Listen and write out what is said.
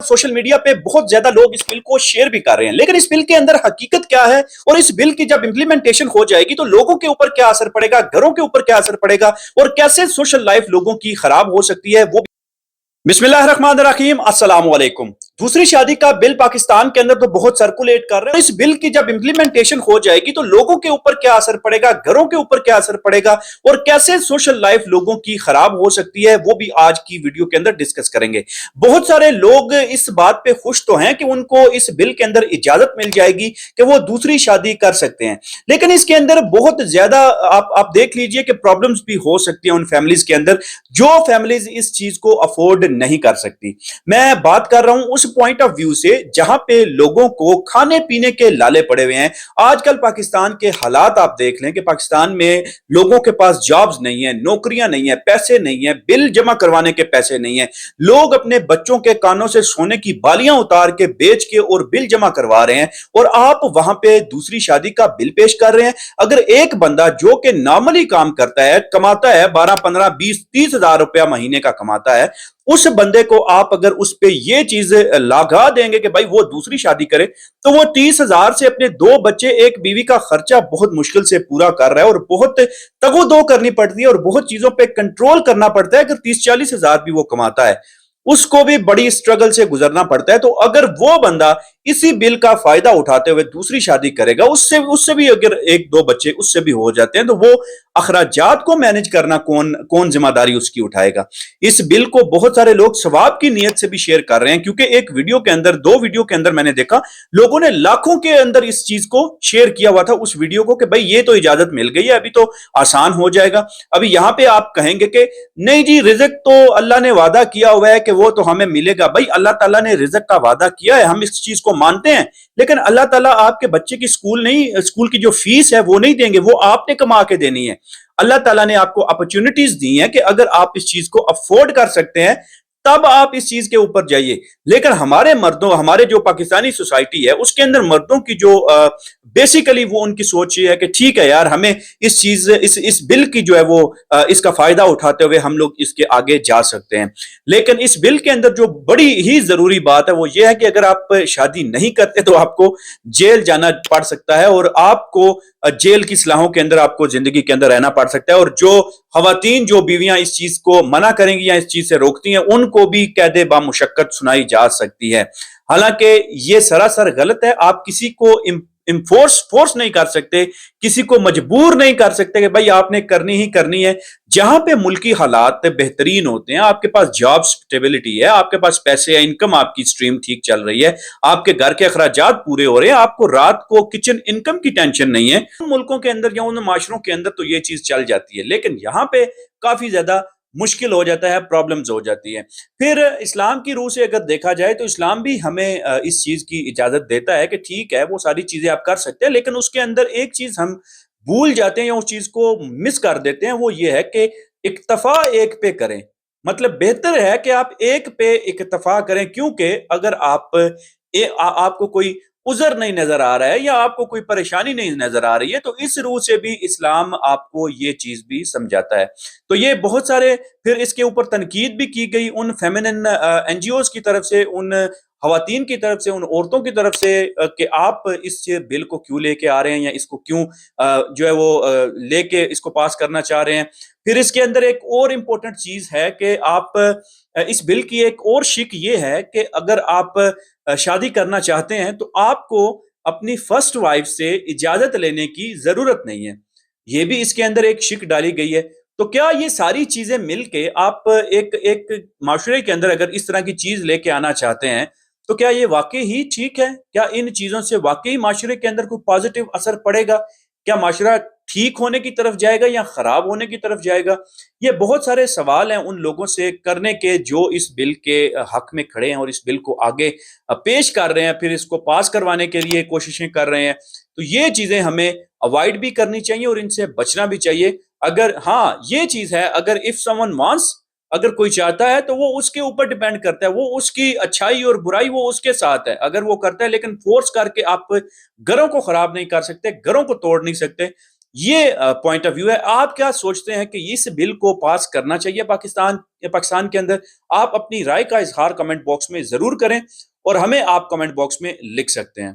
Social media पे बहुत ज्यादा लोग इस बिल को शेयर भी कर रहे हैं, लेकिन इस बिल के अंदर हकीकत क्या है और इस बिल की जब इंप्लीमेंटेशन हो जाएगी तो लोगों के ऊपर क्या असर पड़ेगा, घरों के ऊपर क्या असर पड़ेगा और कैसे सोशल लाइफ लोगों की खराब हो सकती है वो। बिस्मिल्लाहिर्रहमानिर्रहीम, अस्सलाम वालेकुम। दूसरी शादी का बिल पाकिस्तान के अंदर तो बहुत सर्कुलेट कर रहा है। इस बिल की जब इंप्लीमेंटेशन हो जाएगी तो लोगों के ऊपर क्या असर पड़ेगा, घरों के ऊपर क्या असर पड़ेगा और कैसे सोशल लाइफ लोगों की खराब हो सकती है वो भी आज की वीडियो के अंदर डिस्कस करेंगे। बहुत सारे लोग इस बात पे खुश तो हैं कि उनको इस बिल के अंदर इजाजत मिल जाएगी कि वो दूसरी शादी कर सकते हैं, लेकिन इसके अंदर बहुत ज्यादा आप देख लीजिए कि प्रॉब्लम्स भी हो सकती हैं उन फैमिलीज के अंदर जो फैमिलीज इस चीज को अफोर्ड नहीं कर सकती। मैं बात कर रहा हूं उस पॉइंट ऑफ व्यू से जहां पे लोगों को खाने पीने के लाले पड़े हुए हैं। आजकल पाकिस्तान के हालात आप देख लें कि पाकिस्तान में लोगों के पास जॉब्स नहीं है, नौकरियां नहीं है, पैसे नहीं है, बिल जमा करवाने के पैसे नहीं है। लोग अपने बच्चों के कानों से सोने की बालियां उतार के बेच के और बिल जमा करवा रहे हैं और आप वहां पे दूसरी शादी का बिल पेश कर रहे हैं। अगर एक बंदा जो कि नॉर्मली काम करता है, कमाता है 12 15 20 30 हजार रुपया महीने का कमाता है, उस बंदे को आप अगर उस पे ये चीज लगा देंगे कि भाई वो दूसरी शादी करे, तो वो 30 हजार से अपने 2 बच्चे एक बीवी का खर्चा बहुत मुश्किल से पूरा कर रहा है और बहुत तगोदो करनी पड़ती है और बहुत चीजों पे कंट्रोल करना पड़ता है। अगर 30 40 हजार भी वो कमाता है उसको भी बड़ी स्ट्रगल से गुजरना पड़ता है। तो अगर वो बंदा इसी बिल का फायदा उठाते हुए दूसरी शादी करेगा, उससे उससे भी अगर 1 2 बच्चे उससे भी हो जाते हैं, तो वो अखराजात को मैनेज करना कौन कौन जिम्मेदारी उसकी उठाएगा। इस बिल को बहुत सारे लोग सवाब की नीयत से भी शेयर कर रहे हैं, क्योंकि एक वीडियो के अंदर 2 वीडियो के अंदर मैंने देखा लोगों ने लाखों के अंदर इस चीज को शेयर किया हुआ था, उस वीडियो को, कि भाई ये तो इजाजत मिल गई है, अभी तो आसान हो जाएगा। अभी यहां पे आप कहेंगे कि नहीं जी, रिज़्क तो अल्लाह ने वादा किया हुआ है कि वो तो हमें मिलेगा। भाई अल्लाह ताला ने रिज़्क का वादा किया है, हम इस चीज को मानते हैं, लेकिन अल्लाह ताला आपके बच्चे की स्कूल की जो फीस है वो नहीं देंगे, वो आपने कमा के देनी है। अल्लाह ताला ने आपको अपॉर्चुनिटीज दी हैं कि अगर आप इस चीज को अफोर्ड कर सकते हैं तब आप इस चीज के ऊपर जाइए। लेकिन हमारे जो पाकिस्तानी सोसाइटी है उसके अंदर मर्दों की जो बेसिकली वो उनकी सोच ये है कि ठीक है यार, हमें इस बिल की जो है वो इसका फायदा उठाते हुए हम लोग इसके आगे जा सकते हैं। लेकिन इस बिल के अंदर जो बड़ी ही जरूरी बात है वो ये है कि अगर आप शादी नहीं करते तो आपको जेल जाना पड़ सकता है और आपको जेल की सलाहों के अंदर आपको जिंदगी के अंदर रहना पड़ सकता है। और जो खवातीन, जो बीवियां इस चीज को मना करेंगी या इस चीज से रोकती हैं, उनको भी कैदे बामुशक्कत सुनाई जा सकती है। हालांकि ये सरासर गलत है। आप किसी को फोर्स नहीं कर सकते, किसी को मजबूर नहीं कर सकते कि भाई आपने करनी ही करनी है। जहां पे मुल्की हालात बेहतरीन होते हैं, आपके पास जॉब स्टेबिलिटी है, आपके पास पैसे है, इनकम आपकी स्ट्रीम ठीक चल रही है, आपके घर के अखराजात पूरे हो रहे हैं, आपको रात को किचन इनकम की टेंशन नहीं है, उन मुल्कों के अंदर या उन माशरों के अंदर तो ये चीज चल जाती है। लेकिन यहां पे काफी ज्यादा मुश्किल हो जाता है, प्रॉब्लम्स हो जाती है। फिर इस्लाम की रूह से अगर देखा जाए तो इस्लाम भी हमें इस चीज की इजाजत देता है कि ठीक है वो सारी चीजें आप कर सकते हैं, लेकिन उसके अंदर एक चीज हम भूल जाते हैं या उस चीज को मिस कर देते हैं, वो ये है कि इक्तफा एक पे करें। मतलब बेहतर है कि आप एक पे इक्तफा करें, क्योंकि अगर आपको कोई उज़र नहीं नजर आ रहा है या आपको कोई परेशानी नहीं नजर आ रही है, तो इस रूह से भी इस्लाम आपको ये चीज भी समझाता है। तो ये बहुत सारे, फिर इसके ऊपर तनकीद भी की गई उन फेमिनिन एनजीओज की तरफ से, उन खवातीन की तरफ से, उन औरतों की तरफ से, कि आप इस बिल को क्यों लेके आ रहे हैं या इसको क्यों जो है वो लेके इसको पास करना चाह रहे हैं। फिर इसके अंदर एक और इम्पोर्टेंट चीज है कि आप इस बिल की एक और शिक ये है कि अगर आप शादी करना चाहते हैं तो आपको अपनी फर्स्ट वाइफ से इजाजत लेने की जरूरत नहीं है। ये भी इसके अंदर एक शिक डाली गई है। तो क्या ये सारी चीजें मिलके आप एक एक माशरे के अंदर अगर इस तरह की चीज लेके आना चाहते हैं, तो क्या ये वाकई ही ठीक है? क्या इन चीजों से वाकई माशरे के अंदर कोई पॉजिटिव असर पड़ेगा? क्या माशरा ठीक होने की तरफ जाएगा या खराब होने की तरफ जाएगा? ये बहुत सारे सवाल हैं उन लोगों से करने के जो इस बिल के हक में खड़े हैं और इस बिल को आगे पेश कर रहे हैं, फिर इसको पास करवाने के लिए कोशिशें कर रहे हैं। तो ये चीजें हमें अवॉइड भी करनी चाहिए और इनसे बचना भी चाहिए। अगर हाँ ये चीज है, अगर इफ समवन वांट्स, अगर कोई चाहता है तो वो उसके ऊपर डिपेंड करता है, वो उसकी अच्छाई और बुराई वो उसके साथ है, अगर वो करता है। लेकिन फोर्स करके आप घरों को खराब नहीं कर सकते, घरों को तोड़ नहीं सकते। یہ پوائنٹ آف ویو ہے. آپ کیا سوچتے ہیں کہ اس بل کو پاس کرنا چاہیے پاکستان کے اندر؟ آپ اپنی رائے کا اظہار کمنٹ باکس میں ضرور کریں اور ہمیں آپ کمنٹ باکس میں لکھ سکتے ہیں.